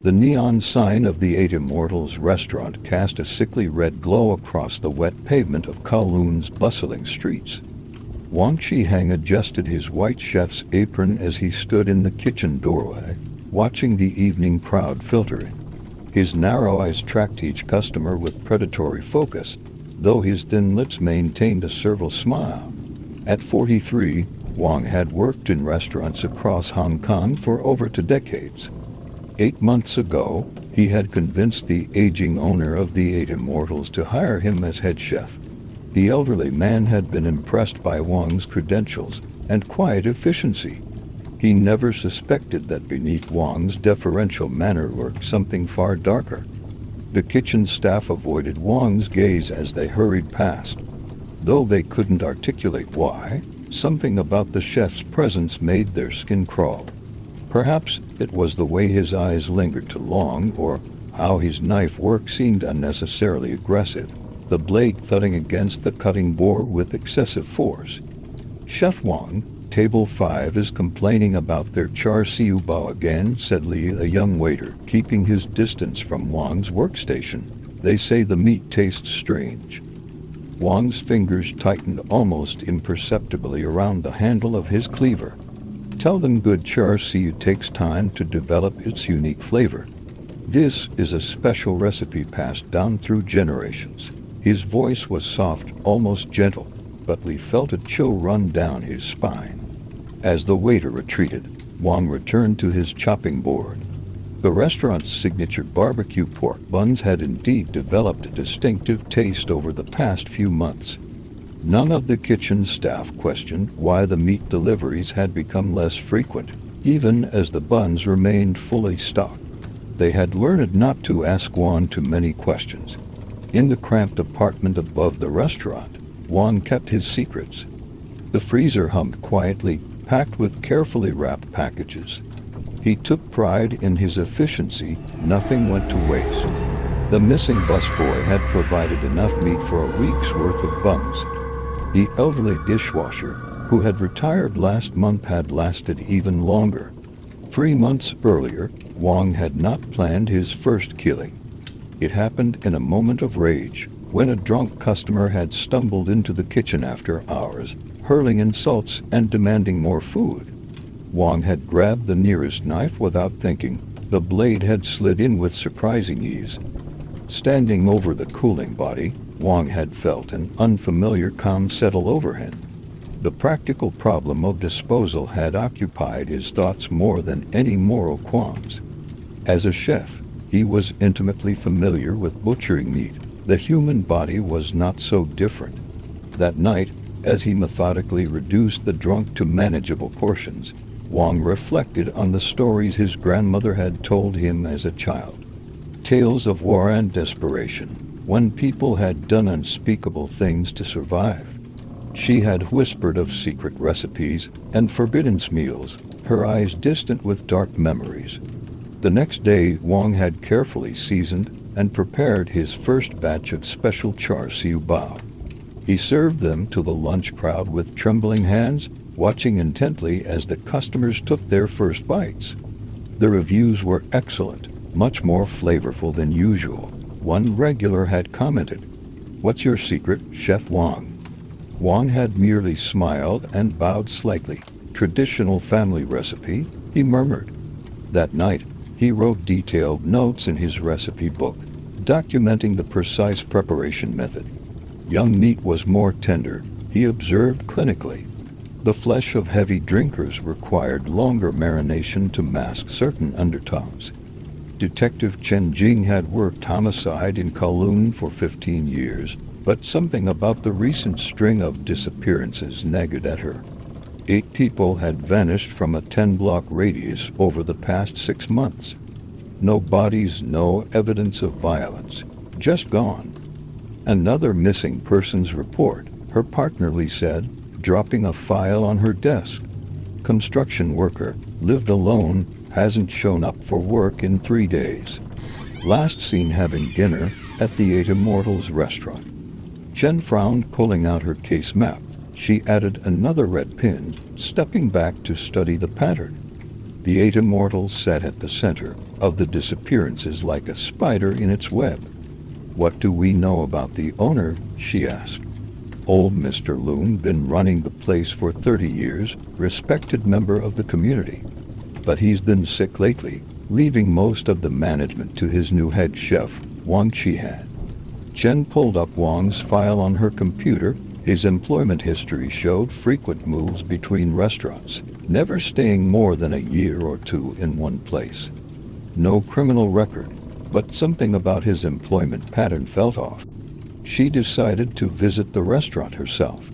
The neon sign of the Eight Immortals restaurant cast a sickly red glow across the wet pavement of Kowloon's bustling streets. Wang Qihang adjusted his white chef's apron as he stood in the kitchen doorway, watching the evening crowd filter in. His narrow eyes tracked each customer with predatory focus, though his thin lips maintained a servile smile. At 43, Wang had worked in restaurants across Hong Kong for over 2 decades. 8 months ago, he had convinced the aging owner of the Eight Immortals to hire him as head chef. The elderly man had been impressed by Wang's credentials and quiet efficiency. He never suspected that beneath Wang's deferential manner lurked something far darker. The kitchen staff avoided Wang's gaze as they hurried past. Though they couldn't articulate why, something about the chef's presence made their skin crawl. Perhaps it was the way his eyes lingered too long, or how his knife work seemed unnecessarily aggressive, the blade thudding against the cutting board with excessive force. "Chef Wang, Table 5 is complaining about their char siu bao again," said Li, a young waiter, keeping his distance from Wang's workstation. "They say the meat tastes strange." Wang's fingers tightened almost imperceptibly around the handle of his cleaver. "Tell them good char siu takes time to develop its unique flavor. This is a special recipe passed down through generations." His voice was soft, almost gentle, but Li felt a chill run down his spine. As the waiter retreated, Wang returned to his chopping board. The restaurant's signature barbecue pork buns had indeed developed a distinctive taste over the past few months. None of the kitchen staff questioned why the meat deliveries had become less frequent, even as the buns remained fully stocked. They had learned not to ask Wang too many questions. In the cramped apartment above the restaurant, Wang kept his secrets. The freezer hummed quietly, packed with carefully wrapped packages. He took pride in his efficiency. Nothing went to waste. The missing busboy had provided enough meat for a week's worth of buns. The elderly dishwasher, who had retired last month, had lasted even longer. 3 months earlier, Wang had not planned his first killing. It happened in a moment of rage, when a drunk customer had stumbled into the kitchen after hours, hurling insults and demanding more food. Wang had grabbed the nearest knife without thinking. The blade had slid in with surprising ease. Standing over the cooling body, Wang had felt an unfamiliar calm settle over him. The practical problem of disposal had occupied his thoughts more than any moral qualms. As a chef, he was intimately familiar with butchering meat. The human body was not so different. That night, as he methodically reduced the drunk to manageable portions, Wang reflected on the stories his grandmother had told him as a child. Tales of war and desperation, when people had done unspeakable things to survive. She had whispered of secret recipes and forbidden meals, her eyes distant with dark memories. The next day, Wang had carefully seasoned and prepared his first batch of special char siu bao. He served them to the lunch crowd with trembling hands, watching intently as the customers took their first bites. The reviews were excellent, much more flavorful than usual. One regular had commented, "What's your secret, Chef Wang?" Wang had merely smiled and bowed slightly. "Traditional family recipe," he murmured. That night, he wrote detailed notes in his recipe book, documenting the precise preparation method. Young meat was more tender, he observed clinically. The flesh of heavy drinkers required longer marination to mask certain undertones. Detective Chen Jing had worked homicide in Kowloon for 15 years, but something about the recent string of disappearances nagged at her. 8 people had vanished from a 10-block radius over the past 6 months. No bodies, no evidence of violence, just gone. "Another missing persons report," her partner Lee said, dropping a file on her desk. "Construction worker, lived alone, hasn't shown up for work in 3 days. Last seen having dinner at the Eight Immortals restaurant." Chen frowned, pulling out her case map. She added another red pin, stepping back to study the pattern. The 8 immortals sat at the center of the disappearances like a spider in its web. "What do we know about the owner?" she asked. "Old Mr. Loon been running the place for 30 years, respected member of the community. But he's been sick lately, leaving most of the management to his new head chef, Wang Chihan." Chen pulled up Wang's file on her computer. His employment history showed frequent moves between restaurants, never staying more than a year or two in one place. No criminal record, but something about his employment pattern felt off. She decided to visit the restaurant herself.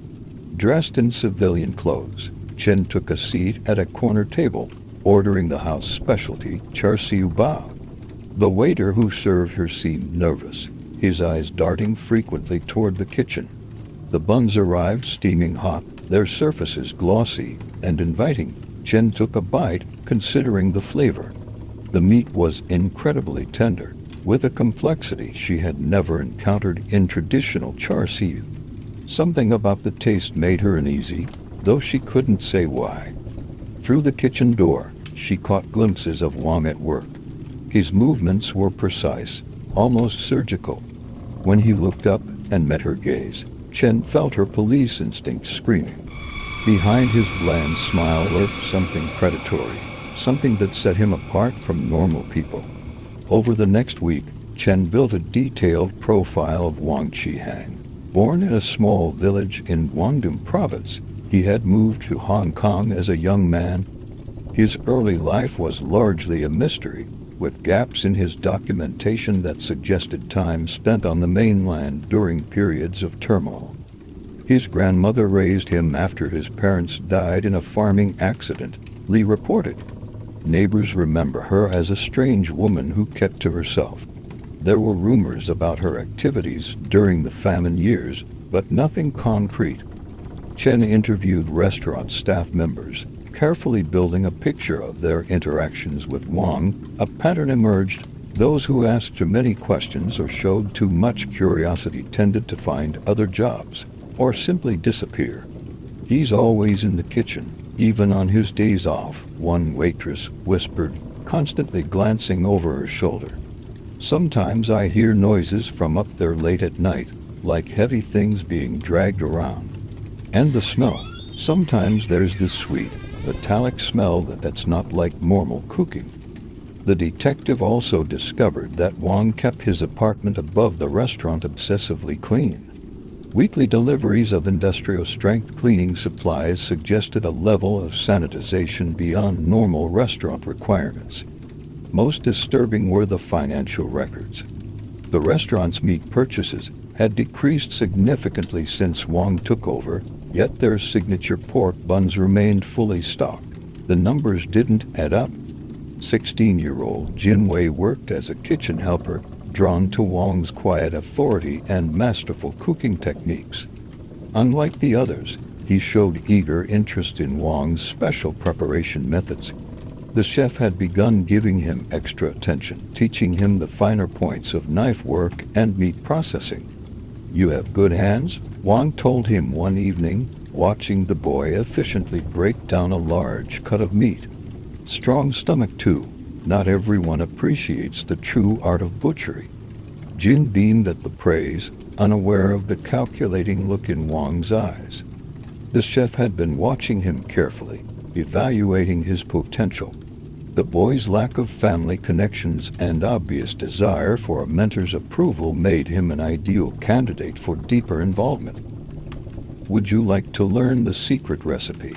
Dressed in civilian clothes, Chen took a seat at a corner table, ordering the house specialty, char siu bao. The waiter who served her seemed nervous, his eyes darting frequently toward the kitchen. The buns arrived steaming hot, their surfaces glossy and inviting. Chen took a bite, considering the flavor. The meat was incredibly tender, with a complexity she had never encountered in traditional char siu. Something about the taste made her uneasy, though she couldn't say why. Through the kitchen door, she caught glimpses of Wang at work. His movements were precise, almost surgical. When he looked up and met her gaze, Chen felt her police instincts screaming. Behind his bland smile lurked something predatory, something that set him apart from normal people. Over the next week, Chen built a detailed profile of Wang Qihang. Born in a small village in Guangdong province, he had moved to Hong Kong as a young man. His early life was largely a mystery, with gaps in his documentation that suggested time spent on the mainland during periods of turmoil. His grandmother raised him after his parents died in a farming accident, Li reported. Neighbors remember her as a strange woman who kept to herself. There were rumors about her activities during the famine years, but nothing concrete. Chen interviewed restaurant staff members, carefully building a picture of their interactions with Wang. A pattern emerged. Those who asked too many questions or showed too much curiosity tended to find other jobs, or simply disappear. "He's always in the kitchen, even on his days off," one waitress whispered, constantly glancing over her shoulder. "Sometimes I hear noises from up there late at night, like heavy things being dragged around. And the smell. Sometimes there's this sweet, metallic smell that's not like normal cooking." The detective also discovered that Wang kept his apartment above the restaurant obsessively clean. Weekly deliveries of industrial-strength cleaning supplies suggested a level of sanitization beyond normal restaurant requirements. Most disturbing were the financial records. The restaurant's meat purchases had decreased significantly since Wang took over, yet their signature pork buns remained fully stocked. The numbers didn't add up. 16-year-old Jin Wei worked as a kitchen helper, drawn to Wang's quiet authority and masterful cooking techniques. Unlike the others, he showed eager interest in Wang's special preparation methods. The chef had begun giving him extra attention, teaching him the finer points of knife work and meat processing. "You have good hands," Wang told him one evening, watching the boy efficiently break down a large cut of meat. "Strong stomach, too. Not everyone appreciates the true art of butchery." Jin beamed at the praise, unaware of the calculating look in Wang's eyes. The chef had been watching him carefully, evaluating his potential. The boy's lack of family connections and obvious desire for a mentor's approval made him an ideal candidate for deeper involvement. "Would you like to learn the secret recipe?"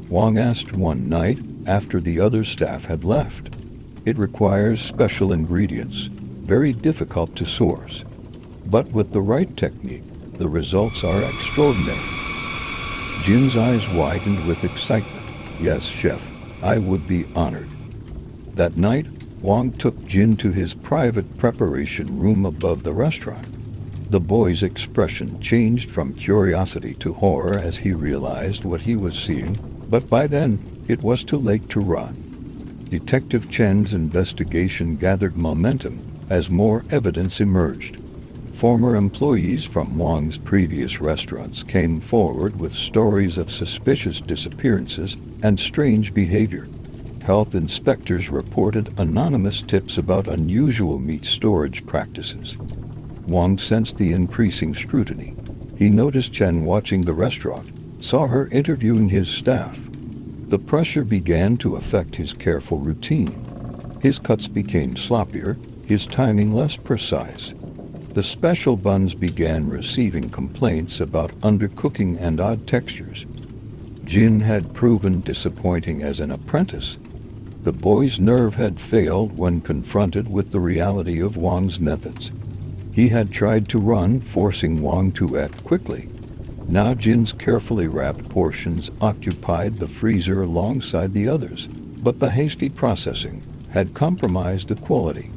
Wang asked one night after the other staff had left. "It requires special ingredients, very difficult to source. But with the right technique, the results are extraordinary." Jin's eyes widened with excitement. "Yes, chef, I would be honored." That night, Wang took Jin to his private preparation room above the restaurant. The boy's expression changed from curiosity to horror as he realized what he was seeing, but by then, it was too late to run. Detective Chen's investigation gathered momentum as more evidence emerged. Former employees from Wang's previous restaurants came forward with stories of suspicious disappearances and strange behavior. Health inspectors reported anonymous tips about unusual meat storage practices. Wang sensed the increasing scrutiny. He noticed Chen watching the restaurant, saw her interviewing his staff. The pressure began to affect his careful routine. His cuts became sloppier, his timing less precise. The special buns began receiving complaints about undercooking and odd textures. Jin had proven disappointing as an apprentice. The boy's nerve had failed when confronted with the reality of Wang's methods. He had tried to run, forcing Wang to act quickly. Now Jin's carefully wrapped portions occupied the freezer alongside the others, but the hasty processing had compromised the quality.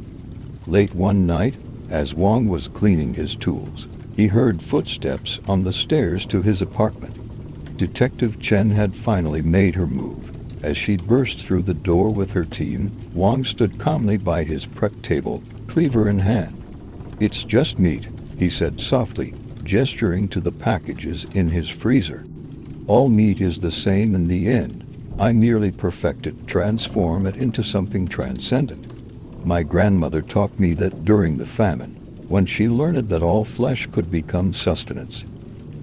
Late one night, as Wang was cleaning his tools, he heard footsteps on the stairs to his apartment. Detective Chen had finally made her move. As she burst through the door with her team, Wang stood calmly by his prep table, cleaver in hand. "It's just meat," he said softly, gesturing to the packages in his freezer. "All meat is the same in the end. I merely transform it into something transcendent. My grandmother taught me that during the famine, when she learned that all flesh could become sustenance."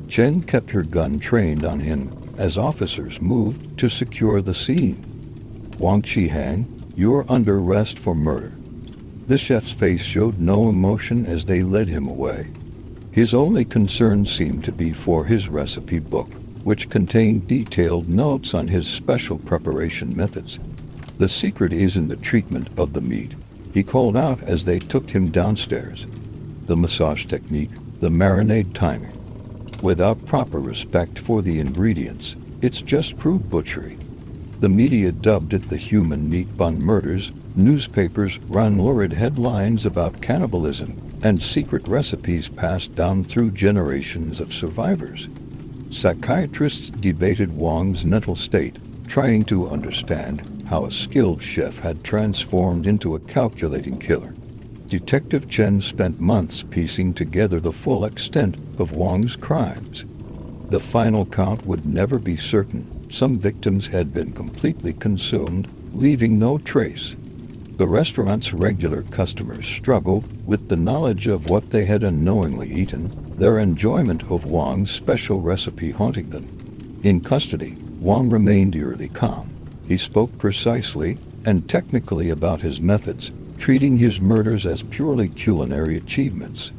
Chen kept her gun trained on him as officers moved to secure the scene. "Wang Qihang, you're under arrest for murder." The chef's face showed no emotion as they led him away. His only concern seemed to be for his recipe book, which contained detailed notes on his special preparation methods. "The secret is in the treatment of the meat," he called out as they took him downstairs. "The massage technique, the marinade timing. Without proper respect for the ingredients, it's just crude butchery." The media dubbed it the human meat bun murders. Newspapers ran lurid headlines about cannibalism and secret recipes passed down through generations of survivors. Psychiatrists debated Wang's mental state, trying to understand how a skilled chef had transformed into a calculating killer. Detective Chen spent months piecing together the full extent of Wang's crimes. The final count would never be certain. Some victims had been completely consumed, leaving no trace. The restaurant's regular customers struggled with the knowledge of what they had unknowingly eaten, their enjoyment of Wang's special recipe haunting them. In custody, Wang remained eerily calm. He spoke precisely and technically about his methods, treating his murders as purely culinary achievements.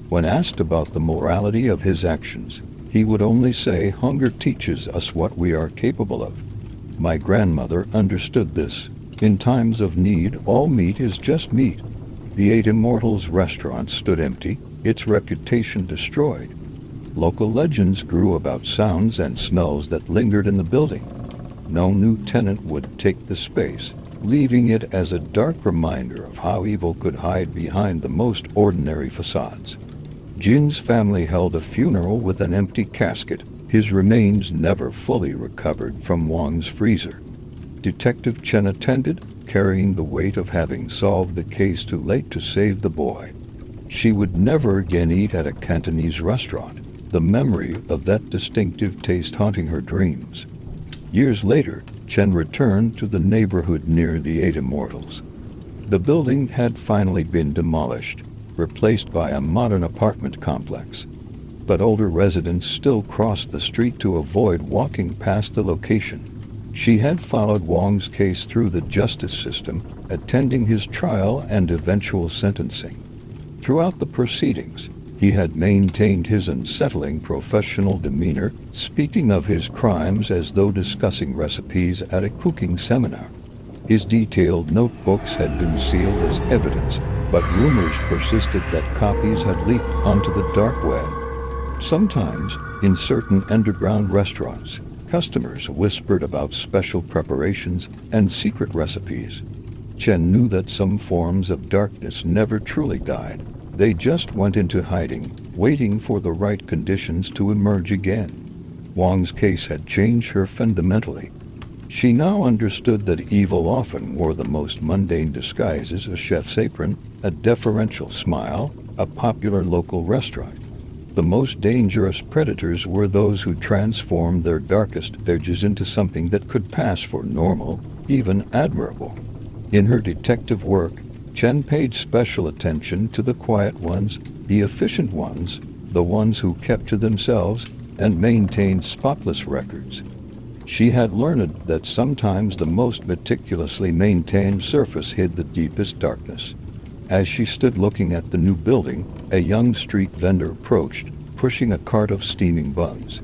When asked about the morality of his actions, he would only say, "Hunger teaches us what we are capable of. My grandmother understood this. In times of need, all meat is just meat." The Eight Immortals restaurant stood empty, its reputation destroyed. Local legends grew about sounds and smells that lingered in the building. No new tenant would take the space, leaving it as a dark reminder of how evil could hide behind the most ordinary facades. Jin's family held a funeral with an empty casket, his remains never fully recovered from Wang's freezer. Detective Chen attended, carrying the weight of having solved the case too late to save the boy. She would never again eat at a Cantonese restaurant, the memory of that distinctive taste haunting her dreams. Years later, Chen returned to the neighborhood near the Eight Immortals. The building had finally been demolished, replaced by a modern apartment complex. But older residents still crossed the street to avoid walking past the location. She had followed Wang's case through the justice system, attending his trial and eventual sentencing. Throughout the proceedings, he had maintained his unsettling professional demeanor, speaking of his crimes as though discussing recipes at a cooking seminar. His detailed notebooks had been sealed as evidence, but rumors persisted that copies had leaked onto the dark web. Sometimes, in certain underground restaurants, customers whispered about special preparations and secret recipes. Chen knew that some forms of darkness never truly died. They just went into hiding, waiting for the right conditions to emerge again. Wang's case had changed her fundamentally. She now understood that evil often wore the most mundane disguises: a chef's apron, a deferential smile, a popular local restaurant. The most dangerous predators were those who transformed their darkest edges into something that could pass for normal, even admirable. In her detective work, Chen paid special attention to the quiet ones, the efficient ones, the ones who kept to themselves and maintained spotless records. She had learned that sometimes the most meticulously maintained surface hid the deepest darkness. As she stood looking at the new building, a young street vendor approached, pushing a cart of steaming buns.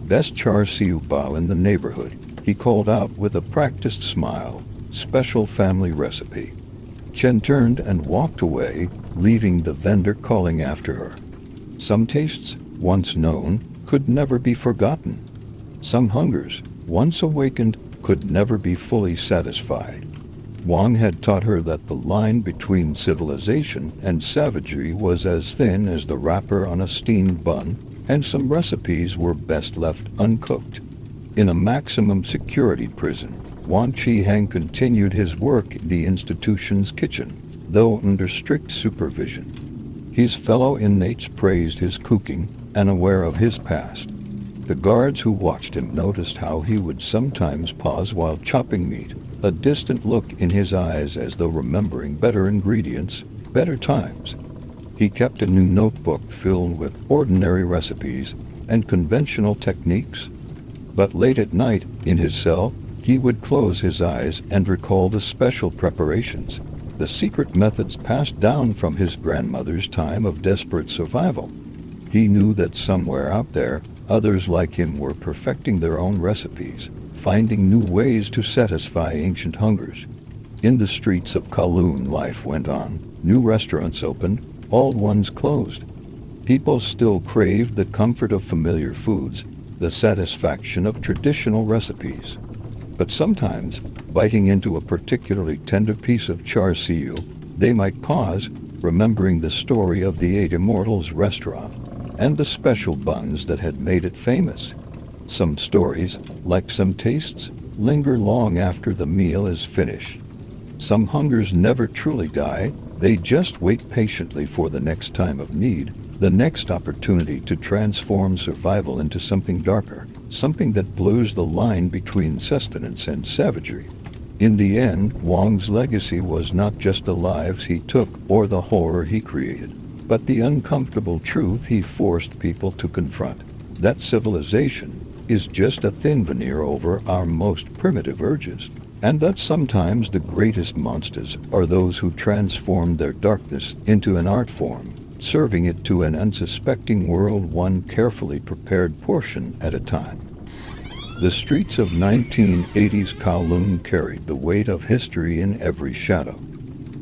"Best char siu bao in the neighborhood," he called out with a practiced smile. "Special family recipe." Chen turned and walked away, leaving the vendor calling after her. Some tastes, once known, could never be forgotten. Some hungers, once awakened, could never be fully satisfied. Wang had taught her that the line between civilization and savagery was as thin as the wrapper on a steamed bun, and some recipes were best left uncooked. In a maximum security prison, Wang Qihang continued his work in the institution's kitchen, though under strict supervision. His fellow inmates praised his cooking, and aware of his past. The guards who watched him noticed how he would sometimes pause while chopping meat, a distant look in his eyes as though remembering better ingredients, better times. He kept a new notebook filled with ordinary recipes and conventional techniques. But late at night, in his cell, he would close his eyes and recall the special preparations, the secret methods passed down from his grandmother's time of desperate survival. He knew that somewhere out there, others like him were perfecting their own recipes, finding new ways to satisfy ancient hungers. In the streets of Kowloon, life went on. New restaurants opened, old ones closed. People still craved the comfort of familiar foods, the satisfaction of traditional recipes. But sometimes, biting into a particularly tender piece of char siu, they might pause, remembering the story of the Eight Immortals restaurant and the special buns that had made it famous. Some stories, like some tastes, linger long after the meal is finished. Some hungers never truly die, they just wait patiently for the next time of need, the next opportunity to transform survival into something darker, something that blurs the line between sustenance and savagery. In the end, Wang's legacy was not just the lives he took or the horror he created, but the uncomfortable truth he forced people to confront, that civilization is just a thin veneer over our most primitive urges, and that sometimes the greatest monsters are those who transform their darkness into an art form, serving it to an unsuspecting world one carefully prepared portion at a time. The streets of 1980s Kowloon carried the weight of history in every shadow.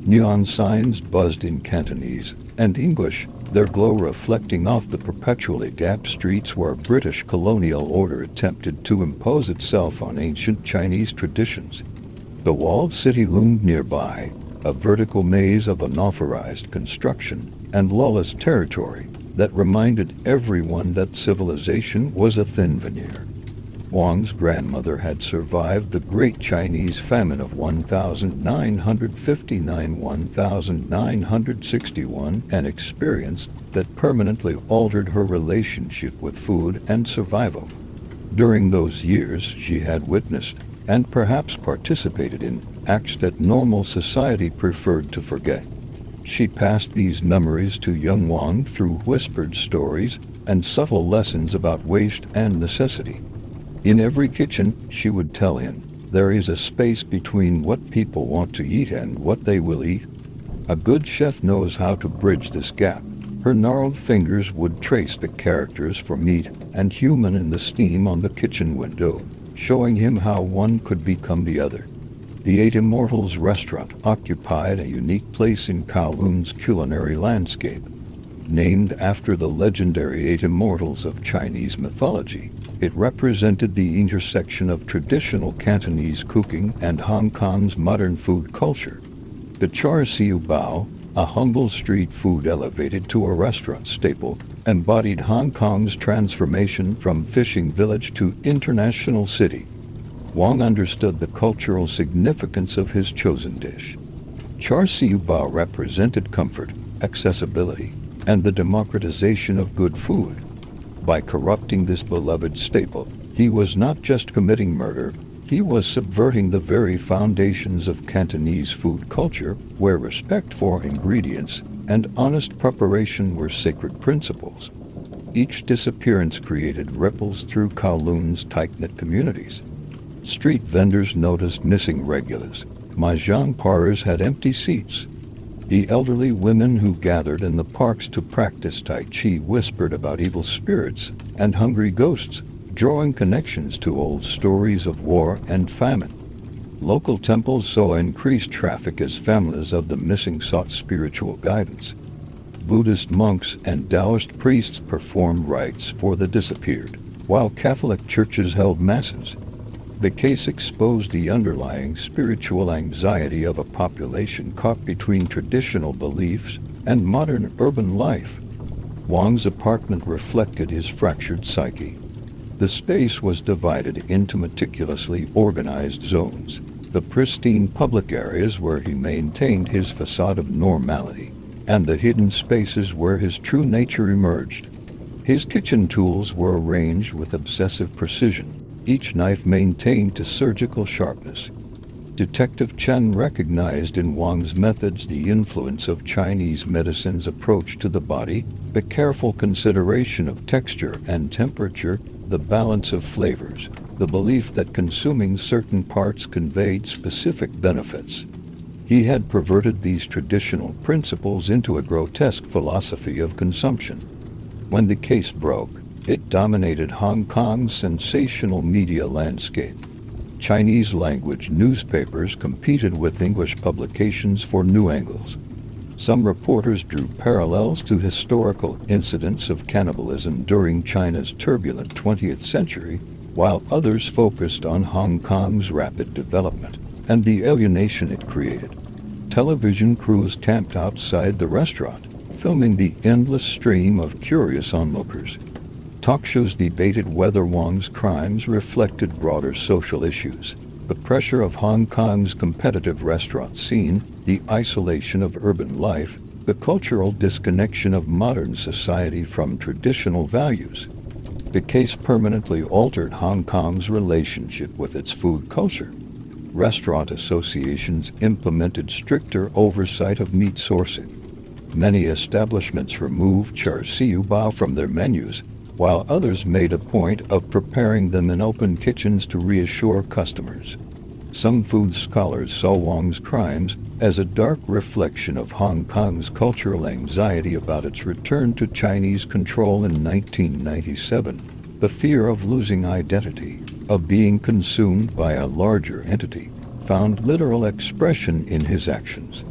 Neon signs buzzed in Cantonese and English, their glow reflecting off the perpetually damp streets where British colonial order attempted to impose itself on ancient Chinese traditions. The walled city loomed nearby, a vertical maze of unauthorized construction and lawless territory that reminded everyone that civilization was a thin veneer. Wang's grandmother had survived the Great Chinese Famine of 1959-1961, an experience that permanently altered her relationship with food and survival. During those years, she had witnessed, and perhaps participated in, acts that normal society preferred to forget. She passed these memories to young Wang through whispered stories and subtle lessons about waste and necessity. In every kitchen, she would tell him, there is a space between what people want to eat and what they will eat. A good chef knows how to bridge this gap. Her gnarled fingers would trace the characters for meat and human in the steam on the kitchen window, showing him how one could become the other. The Eight Immortals restaurant occupied a unique place in Kowloon's culinary landscape. Named after the legendary Eight Immortals of Chinese mythology, it represented the intersection of traditional Cantonese cooking and Hong Kong's modern food culture. The char siu bao, a humble street food elevated to a restaurant staple, embodied Hong Kong's transformation from fishing village to international city. Wang understood the cultural significance of his chosen dish. Char siu bao represented comfort, accessibility, and the democratization of good food. By corrupting this beloved staple, he was not just committing murder, he was subverting the very foundations of Cantonese food culture, where respect for ingredients and honest preparation were sacred principles. Each disappearance created ripples through Kowloon's tight-knit communities. Street vendors noticed missing regulars. Mahjong parlors had empty seats. The elderly women who gathered in the parks to practice Tai Chi whispered about evil spirits and hungry ghosts, drawing connections to old stories of war and famine. Local temples saw increased traffic as families of the missing sought spiritual guidance. Buddhist monks and Taoist priests performed rites for the disappeared, while Catholic churches held masses. The case exposed the underlying spiritual anxiety of a population caught between traditional beliefs and modern urban life. Wang's apartment reflected his fractured psyche. The space was divided into meticulously organized zones, the pristine public areas where he maintained his facade of normality, and the hidden spaces where his true nature emerged. His kitchen tools were arranged with obsessive precision, each knife maintained to surgical sharpness. Detective Chen recognized in Wang's methods the influence of Chinese medicine's approach to the body, the careful consideration of texture and temperature, the balance of flavors, the belief that consuming certain parts conveyed specific benefits. He had perverted these traditional principles into a grotesque philosophy of consumption. When the case broke, it dominated Hong Kong's sensational media landscape. Chinese-language newspapers competed with English publications for new angles. Some reporters drew parallels to historical incidents of cannibalism during China's turbulent 20th century, while others focused on Hong Kong's rapid development and the alienation it created. Television crews camped outside the restaurant, filming the endless stream of curious onlookers. Talk shows debated whether Wang's crimes reflected broader social issues. The pressure of Hong Kong's competitive restaurant scene, the isolation of urban life, the cultural disconnection of modern society from traditional values. The case permanently altered Hong Kong's relationship with its food culture. Restaurant associations implemented stricter oversight of meat sourcing. Many establishments removed char siu bao from their menus, while others made a point of preparing them in open kitchens to reassure customers. Some food scholars saw Wang's crimes as a dark reflection of Hong Kong's cultural anxiety about its return to Chinese control in 1997, the fear of losing identity, of being consumed by a larger entity, found literal expression in his actions.